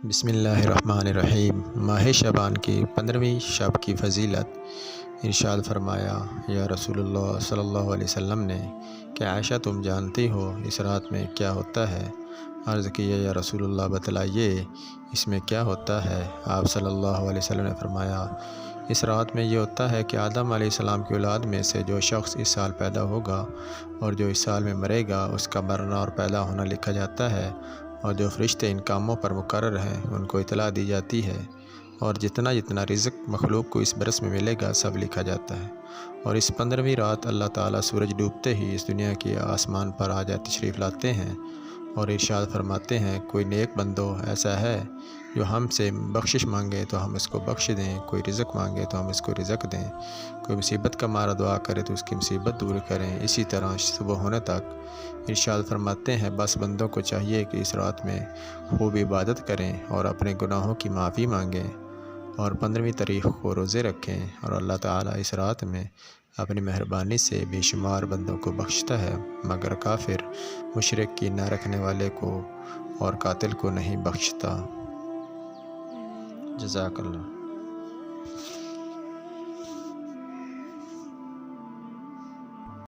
بسم اللہ الرحمن الرحیم۔ ماہ شعبان کی 15ویں شب کی فضیلت۔ ارشاد فرمایا، یا رسول اللہ صلی اللہ علیہ وسلم نے کہ عائشہ تم جانتی ہو اس رات میں کیا ہوتا ہے؟ عرض کیا، یا رسول اللہ بتلائیے اس میں کیا ہوتا ہے؟ آپ صلی اللہ علیہ وسلم نے فرمایا، اس رات میں یہ ہوتا ہے کہ آدم علیہ السلام کی اولاد میں سے جو شخص اس سال پیدا ہوگا اور جو اس سال میں مرے گا اس کا مرنا اور پیدا ہونا لکھا جاتا ہے، اور جو فرشتے ان کاموں پر مقرر ہیں ان کو اطلاع دی جاتی ہے، اور جتنا جتنا رزق مخلوق کو اس برس میں ملے گا سب لکھا جاتا ہے۔ اور اس 15ویں رات اللہ تعالیٰ سورج ڈوبتے ہی اس دنیا کی آسمان پر آ جائے تشریف لاتے ہیں اور ارشاد فرماتے ہیں، کوئی نیک بندو ایسا ہے جو ہم سے بخشش مانگے تو ہم اس کو بخش دیں، کوئی رزق مانگے تو ہم اس کو رزق دیں، کوئی مصیبت کا مارا دعا کرے تو اس کی مصیبت دور کریں۔ اسی طرح صبح ہونے تک ارشاد فرماتے ہیں، بس بندوں کو چاہیے کہ اس رات میں خوب عبادت کریں اور اپنے گناہوں کی معافی مانگیں اور 15ویں تاریخ کو روزے رکھیں، اور اللہ تعالیٰ اس رات میں اپنی مہربانی سے بے شمار بندوں کو بخشتا ہے، مگر کافر، مشرک کی نہ رکھنے والے کو اور قاتل کو نہیں بخشتا۔ جزاک اللہ۔